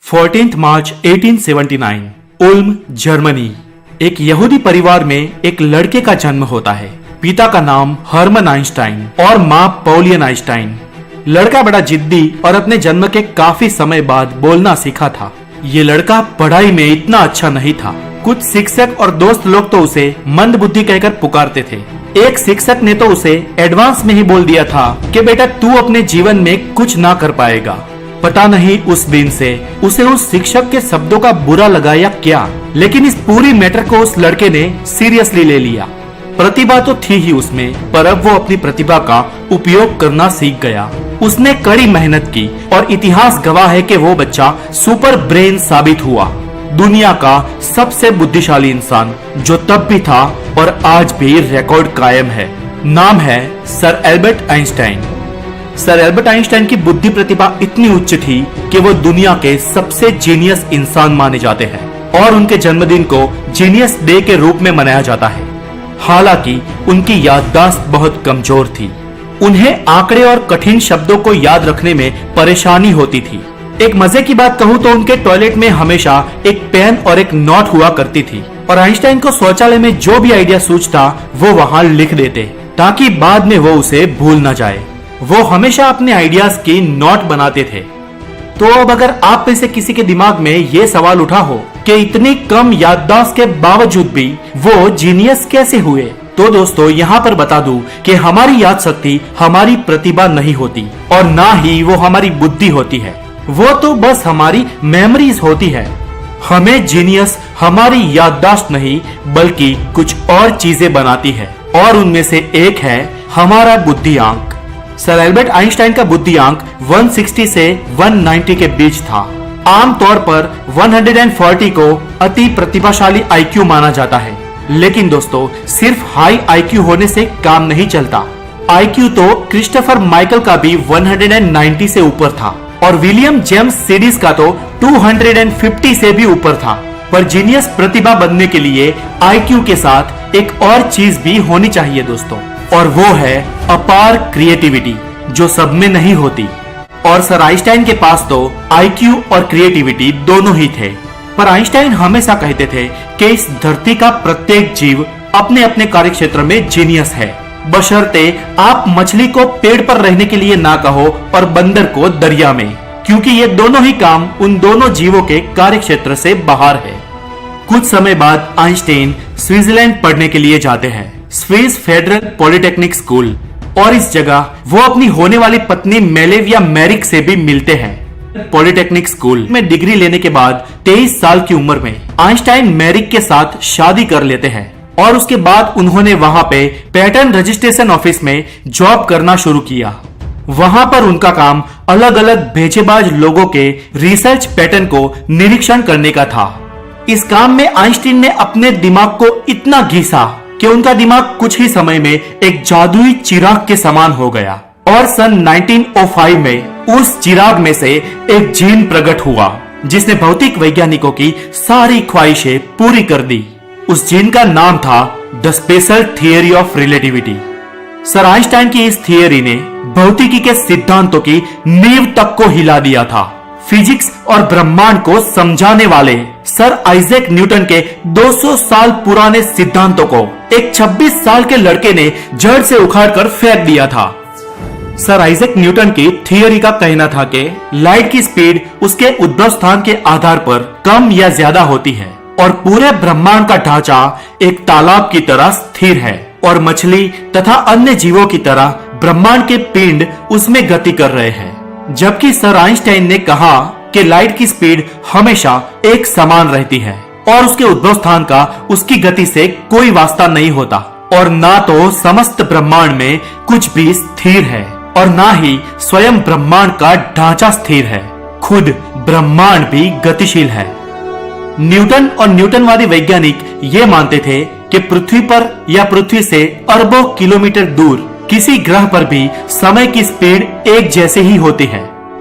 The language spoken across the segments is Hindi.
14 मार्च 1879 उल्म, जर्मनी। एक यहूदी परिवार में एक लड़के का जन्म होता है। पिता का नाम हर्मन आइंस्टाइन और माँ पॉलियन आइंस्टाइन। लड़का बड़ा जिद्दी और अपने जन्म के काफी समय बाद बोलना सीखा था। ये लड़का पढ़ाई में इतना अच्छा नहीं था। कुछ शिक्षक और दोस्त लोग तो उसे मंदबुद्धि कहकर पुकारते थे। एक शिक्षक ने तो उसे एडवांस में ही बोल दिया था कि बेटा तू अपने जीवन में कुछ ना कर पाएगा। पता नहीं उस दिन से उसे उस शिक्षक के शब्दों का बुरा लगा या क्या, लेकिन इस पूरी मैटर को उस लड़के ने सीरियसली ले लिया। प्रतिभा तो थी ही उसमें, पर अब वो अपनी प्रतिभा का उपयोग करना सीख गया। उसने कड़ी मेहनत की और इतिहास गवाह है कि वो बच्चा सुपर ब्रेन साबित हुआ। दुनिया का सबसे बुद्धिशाली इंसान जो तब भी था और आज भी रिकॉर्ड कायम है। नाम है sir Albert Einstein. Sir Albert Einstein की बुद्धि प्रतिभा इतनी उच्च थी कि वो दुनिया के सबसे जीनियस इंसान माने जाते हैं और उनके जन्मदिन को जीनियस डे के रूप में मनाया जाता है। हालांकि उनकी याददाश्त बहुत कमजोर थी। उन्हें आंकड़े और कठिन शब्दों को याद रखने में परेशानी होती थी। एक मजे की बात कहूँ तो उनके टॉयलेट में हमेशा एक पेन और एक नोट हुआ करती थी और आइंस्टाइन को शौचालय में जो भी आइडिया सूझता वो वहाँ लिख देते ताकि बाद में वो उसे भूल न जाए। वो हमेशा अपने आइडियाज की नोट बनाते थे। तो अब अगर आप में से किसी के दिमाग में ये सवाल उठा हो कि इतनी कम याददाश्त के बावजूद भी वो जीनियस कैसे हुए, तो दोस्तों यहाँ पर बता दूं कि हमारी याद शक्ति हमारी प्रतिभा नहीं होती और ना ही वो हमारी बुद्धि होती है। वो तो बस हमारी मेमोरीज होती है। हमें जीनियस हमारी याददाश्त नहीं बल्कि कुछ और चीजें बनाती है और उनमें से एक है हमारा बुद्धिआंक। सर एल्बर्ट आइंस्टाइन का बुद्धिआंक 160 से 190 के बीच था। आमतौर पर 140 को अति प्रतिभाशाली आईक्यू माना जाता है, लेकिन दोस्तों सिर्फ हाई आईक्यू होने से काम नहीं चलता। आईक्यू तो क्रिस्टोफर माइकल का भी 190 से ऊपर था और विलियम जेम्स सीडीज का तो 250 से भी ऊपर था। पर जीनियस प्रतिभा बनने के लिए आईक्यू के साथ एक और चीज भी होनी चाहिए दोस्तों, और वो है अपार क्रिएटिविटी जो सब में नहीं होती। और सर आइंस्टाइन के पास तो आईक्यू और क्रिएटिविटी दोनों ही थे। पर आइंस्टाइन हमेशा कहते थे कि इस धरती का प्रत्येक जीव अपने अपने कार्यक्षेत्र में जीनियस है, बशर्ते आप मछली को पेड़ पर रहने के लिए ना कहो और बंदर को दरिया में, क्योंकि ये दोनों ही काम उन दोनों जीवों के कार्यक्षेत्र से बाहर है। कुछ समय बाद आइंस्टाइन स्विट्जरलैंड पढ़ने के लिए जाते हैं, स्विस फेडरल पॉलिटेक्निक स्कूल, और इस जगह वो अपनी होने वाली पत्नी मेलेव या मैरिक से भी मिलते हैं। पॉलिटेक्निक स्कूल में डिग्री लेने के बाद 23 साल की उम्र में आइंस्टाइन मैरिक के साथ शादी कर लेते हैं और उसके बाद उन्होंने वहां पे पैटर्न रजिस्ट्रेशन ऑफिस में जॉब करना शुरू किया। वहां पर उनका काम अलग अलग भेजेबाज लोगों के रिसर्च पैटर्न को निरीक्षण करने का था। इस काम में आइंस्टाइन ने अपने दिमाग को इतना घिसा कि उनका दिमाग कुछ ही समय में एक जादुई चिराग के समान हो गया और सन 1905 में उस चिराग में से एक जीन प्रकट हुआ जिसने भौतिक वैज्ञानिकों की सारी ख्वाहिशें पूरी कर दी। उस जीन का नाम था the special theory of relativity. Sir Einstein की इस थियरी ने भौतिकी के सिद्धांतों की नींव तक को हिला दिया था। फिजिक्स और ब्रह्मांड को समझाने वाले सर आइजैक न्यूटन के 200 साल पुराने सिद्धांतों को एक 26 साल के लड़के ने जड़ से उखाड़कर फेंक दिया था। सर आइजैक न्यूटन की थियरी का कहना था कि लाइट की स्पीड उसके उद्भव स्थान के आधार पर कम या ज्यादा होती है और पूरे ब्रह्मांड का ढांचा एक तालाब की तरह स्थिर है और मछली तथा अन्य जीवों की तरह ब्रह्मांड के पिंड उसमें गति कर रहे हैं। जबकि सर आइंस्टाइन ने कहा कि लाइट की स्पीड हमेशा एक समान रहती है और उसके उद्भव स्थान का उसकी गति से कोई वास्ता नहीं होता और ना तो समस्त ब्रह्मांड में कुछ भी स्थिर है और ना ही स्वयं ब्रह्मांड का ढांचा स्थिर है। खुद ब्रह्मांड भी गतिशील है। न्यूटन और न्यूटनवादी वैज्ञानिक ये मानते थे कि पृथ्वी पर या पृथ्वी से अरबों किलोमीटर दूर किसी ग्रह पर भी समय की स्पीड एक जैसे ही होती है,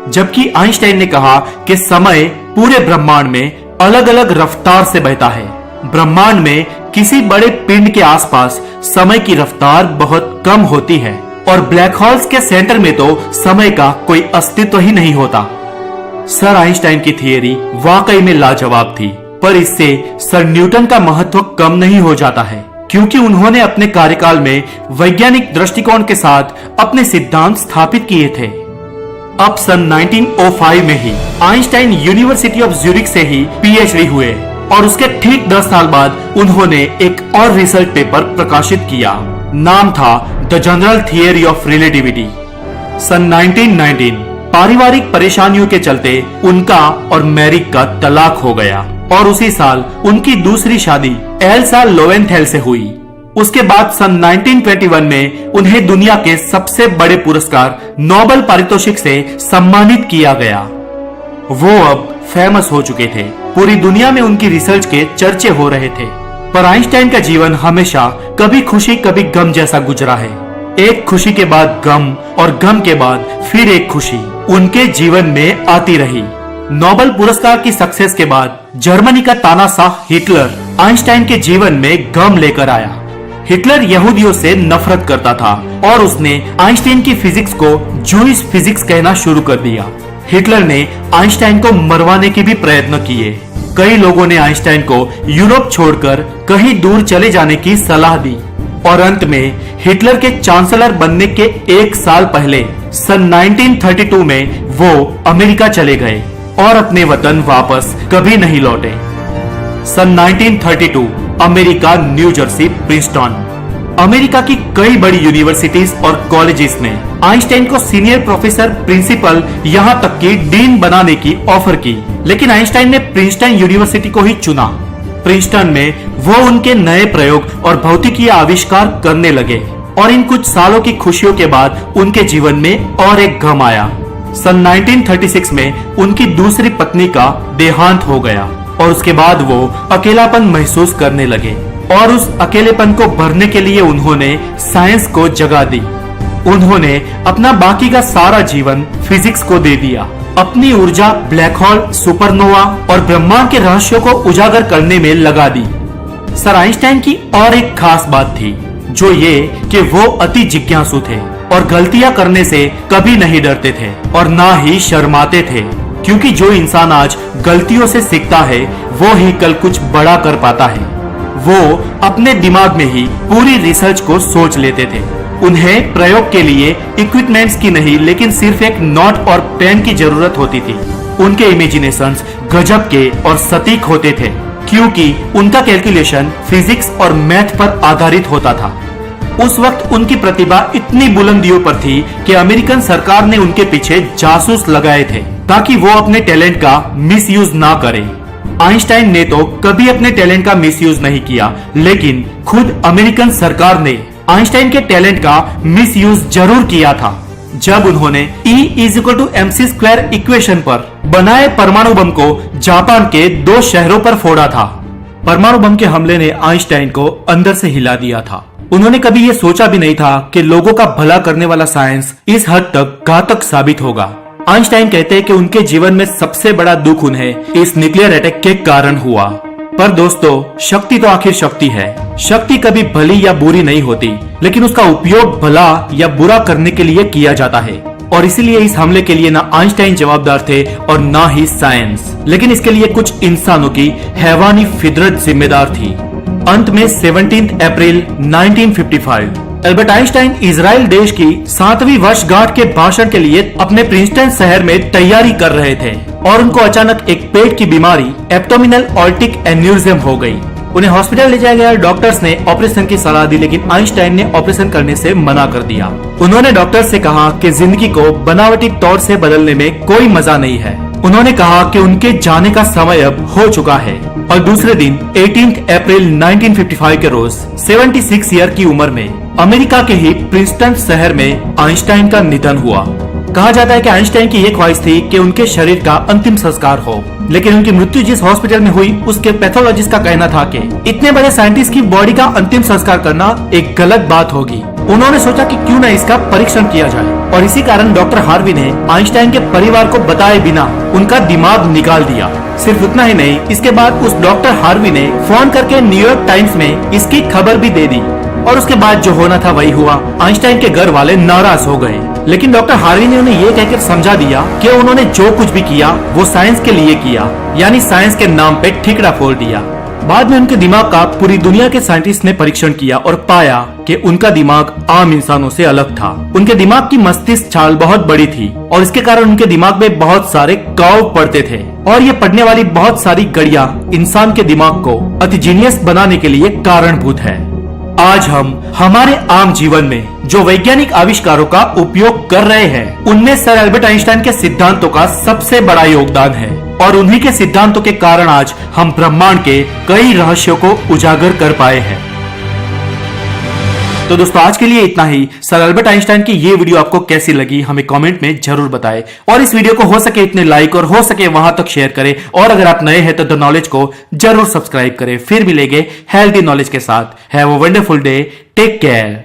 जबकि आइंस्टाइन ने कहा कि समय पूरे ब्रह्मांड में अलग अलग रफ्तार से बहता है। ब्रह्मांड में किसी बड़े पिंड के आसपास समय की रफ्तार बहुत कम होती है और ब्लैक होल्स के सेंटर में तो समय का कोई अस्तित्व ही नहीं होता। सर आइंस्टाइन की थियरी वाकई में लाजवाब थी, पर इससे सर न्यूटन का महत्व कम नहीं हो जाता है, क्योंकि उन्होंने अपने कार्यकाल में वैज्ञानिक दृष्टिकोण के साथ अपने सिद्धांत स्थापित किए थे। अब सन 1905 में ही आइंस्टाइन यूनिवर्सिटी ऑफ ज्यूरिख से ही पीएचडी हुए और उसके ठीक 10 साल बाद उन्होंने एक और रिसर्च पेपर प्रकाशित किया। नाम था the general theory of relativity. सन 1919 पारिवारिक परेशानियों के चलते उनका और मैरी का तलाक हो गया और उसी साल उनकी दूसरी शादी एल्सा लोवेंथेल से हुई। उसके बाद सन 1921 में उन्हें दुनिया के सबसे बड़े पुरस्कार नोबेल पारितोषिक से सम्मानित किया गया। वो अब फेमस हो चुके थे, पूरी दुनिया में उनकी रिसर्च के चर्चे हो रहे थे। पर आइंस्टाइन का जीवन हमेशा कभी खुशी कभी गम जैसा गुजरा है। एक खुशी के बाद गम और गम के बाद फिर एक खुशी उनके जीवन में आती रही। नोबेल पुरस्कार की सक्सेस के बाद जर्मनी का तानाशाह हिटलर आइंस्टाइन के जीवन में गम लेकर आया। हिटलर यहूदियों से नफरत करता था और उसने आइंस्टाइन की फिजिक्स को जूइश फिजिक्स कहना शुरू कर दिया। हिटलर ने आइंस्टाइन को मरवाने के भी प्रयत्न किए। कई लोगों ने आइंस्टाइन को यूरोप छोड़कर कहीं दूर चले जाने की सलाह दी और अंत में हिटलर के चांसलर बनने के एक साल पहले सन 1932 में वो अमेरिका चले गए और अपने वतन वापस कभी नहीं लौटे। सन 1932 America, new Jersey, Princeton. America की कई बड़ी यूनिवर्सिटीज और कॉलेजेस ने आइंस्टाइन को सीनियर प्रोफेसर, प्रिंसिपल, यहाँ तक कि डीन बनाने की ऑफर की, लेकिन आइंस्टाइन ने प्रिंसटन यूनिवर्सिटी को ही चुना। प्रिंसटन में वो उनके नए प्रयोग और भौतिकी आविष्कार करने लगे और इन कुछ सालों की खुशियों के बाद उनके जीवन में और एक गम आया। सन 1936 में उनकी दूसरी पत्नी का देहांत हो गया और उसके बाद वो अकेलापन महसूस करने लगे और उस अकेलेपन को भरने के लिए उन्होंने साइंस को जगह दी। उन्होंने अपना बाकी का सारा जीवन फिजिक्स को दे दिया। अपनी ऊर्जा ब्लैक होल, सुपरनोवा और ब्रह्मांड के रहस्यों को उजागर करने में लगा दी। सर आइंस्टाइन की और एक खास बात थी, जो ये कि वो अति जिज्ञासु थे और गलतियां करने से कभी नहीं डरते थे और ना ही शर्माते थे, क्योंकि जो इंसान आज गलतियों से सीखता है वो ही कल कुछ बड़ा कर पाता है। वो अपने दिमाग में ही पूरी रिसर्च को सोच लेते थे। उन्हें प्रयोग के लिए इक्विपमेंट्स की नहीं, लेकिन सिर्फ एक नोट और पेन की जरूरत होती थी। उनके इमेजिनेशंस गजब के और सटीक होते थे, क्योंकि उनका कैलकुलेशन फिजिक्स और मैथ पर आधारित होता था। उस वक्त उनकी प्रतिभा इतनी बुलंदियों पर थी कि अमेरिकन सरकार ने उनके पीछे जासूस लगाए थे ताकि वो अपने टैलेंट का मिसयूज ना करे। आइंस्टाइन ने तो कभी अपने टैलेंट का मिसयूज नहीं किया, लेकिन खुद अमेरिकन सरकार ने आइंस्टाइन के टैलेंट का मिसयूज जरूर किया था, जब उन्होंने E=mc² इक्वेशन पर बनाए परमाणु बम को जापान के 2 शहरों पर फोड़ा था। परमाणु बम के हमले ने आइंस्टाइन को अंदर से हिला दिया था। उन्होंने कभी ये सोचा भी नहीं था कि लोगों का भला करने वाला साइंस इस हद तक घातक साबित होगा। आइंस्टाइन कहते हैं कि उनके जीवन में सबसे बड़ा दुख उन्हें इस न्यूक्लियर अटैक के कारण हुआ। पर दोस्तों, शक्ति तो आखिर शक्ति है। शक्ति कभी भली या बुरी नहीं होती, लेकिन उसका उपयोग भला या बुरा करने के लिए किया जाता है और इसीलिए इस हमले के लिए ना आइंस्टाइन जवाबदार थे और ना ही साइंस, लेकिन इसके लिए कुछ इंसानों की हैवानी फितरत जिम्मेदार थी। अंत में 17 अप्रैल 1955 एल्बर्ट आइंस्टाइन इजराइल देश की 7वीं वर्षगांठ के भाषण के लिए अपने प्रिंसटन शहर में तैयारी कर रहे थे और उनको अचानक एक पेट की बीमारी एब्डोमिनल ऑर्टिक एन्यूरिज्म हो गई। उन्हें हॉस्पिटल ले जाया गया। डॉक्टर्स ने ऑपरेशन की सलाह दी, लेकिन आइंस्टाइन ने ऑपरेशन करने से मना कर दिया। उन्होंने डॉक्टर से कहा कि जिंदगी को बनावटी तौर से बदलने में कोई मजा नहीं है। उन्होंने कहा कि उनके जाने का समय अब हो चुका है और दूसरे दिन 18 अप्रैल 1955 के रोज 76 ईयर की उम्र में अमेरिका के ही प्रिंसटन शहर में आइंस्टाइन का निधन हुआ। कहा जाता है कि आइंस्टाइन की ये ख्वाहिश थी कि उनके शरीर का अंतिम संस्कार हो, लेकिन उनकी मृत्यु जिस हॉस्पिटल में हुई उसके पैथोलॉजिस्ट का कहना था कि इतने बड़े साइंटिस्ट की बॉडी का अंतिम संस्कार करना एक गलत बात होगी। उन्होंने सोचा कि क्यों न इसका परीक्षण किया जाए और इसी कारण डॉक्टर हार्वी ने आइंस्टाइन के परिवार को बताए बिना उनका दिमाग निकाल दिया। सिर्फ उतना ही नहीं, इसके बाद उस डॉक्टर हार्वी ने फोन करके न्यूयॉर्क टाइम्स में इसकी खबर भी दे दी और उसके बाद जो होना था वही हुआ। आइंस्टाइन के घर वाले नाराज हो गए, लेकिन डॉक्टर हार्वी ने उन्हें ये कहकर समझा दिया कि उन्होंने जो कुछ भी किया वो साइंस के लिए किया, यानी साइंस के नाम पे ठिकरा फोड़ दिया। बाद में उनके दिमाग का पूरी दुनिया के साइंटिस्ट ने परीक्षण किया और पाया कि उनका दिमाग आम इंसानों से अलग था। उनके दिमाग की मस्तिष्क छाल बहुत बड़ी थी और इसके कारण उनके दिमाग में बहुत सारे कर्व पड़ते थे और ये पड़ने वाली बहुत सारी गड़ियां इंसान के दिमाग को अति जीनियस बनाने के लिए कारणभूत है। आज हम हमारे आम जीवन में जो वैज्ञानिक आविष्कारों का उपयोग कर रहे हैं, उनमें सर एल्बर्ट आइंस्टाइन के सिद्धांतों का सबसे बड़ा योगदान है और उन्हीं के सिद्धांतों के कारण आज हम ब्रह्मांड के कई रहस्यों को उजागर कर पाए हैं। तो दोस्तों आज के लिए इतना ही। सर एल्बर्ट आइंस्टाइन की ये वीडियो आपको कैसी लगी हमें कमेंट में जरूर बताएं और इस वीडियो को हो सके इतने लाइक और हो सके वहां तक शेयर करें और अगर आप नए हैं तो द नॉलेज को जरूर सब्सक्राइब करें। फिर मिलेंगे हेल्दी नॉलेज के साथ। Have a wonderful day, take care.